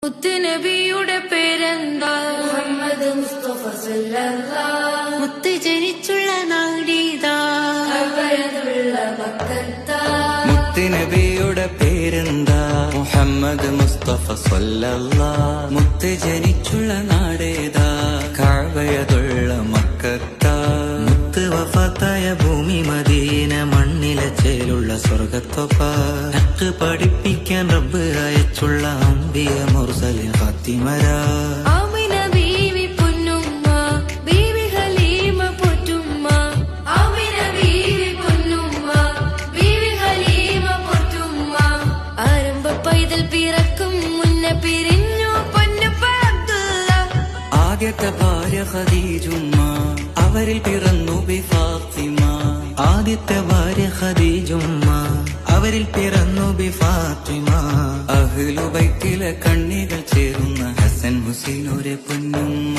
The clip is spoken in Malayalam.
മുത്തുനബിയുടെ പേരെന്താ? മുഹമ്മദ് മുസ്തഫ സല്ലല്ലാഹ്. മുത്ത് ജനിച്ചുള്ള നാടീതാ? അവരതുള്ള മക്കത്താ. മുത്തുനബിയുടെ പേരെന്താ? മുഹമ്മദ് മുസ്തഫ സല്ലല്ലാഹ്. മുത്ത് ജനിച്ചുള്ള നാടേതാ? കഅബയതുള്ള മക്കത്താ. മുത്ത് വഫാത്തായ ഭൂമി മദീന, മണ്ണിലെ ചേലുള്ള സ്വർഗത്തൊപ്പ. ഹക്ക് പഠിപ്പിക്കാൻ റബ്ബ് അയച്ചുള്ള അംബിയ മുർസലിൻ ഫാത്തിമരാ. ആമിന ബീവി പൊന്നുമ്മ, ബീവി ഹലീമ പൊറ്റുമ്മ. ആമിന ബീവി പൊന്നുമ്മ, ബീവി ഹലീമ പൊറ്റുമ്മ. ആരംഭ പൈതൽ പിറക്കും മുന്നേ പിരിഞ്ഞു പൊന്നുപ്പ അബ്ദുള്ള. ആദ്യത്തെ ഭാര്യ ഖദീജുമ്മ, അവരിൽ പിറന്നു ബി ഫാത്തിമ. ആദ്യത്തെ ഭാര്യ ഖദീജുമ്മ, അവരിൽ പിറന്നു ബി ഫാത്തിമ. അഹ്ലു ബൈത്തിലെ കണ്ണികൾ ചേരുന്ന ഹസൻ ഹുസൈൻ ഒരു പൊന്നുമ്മ.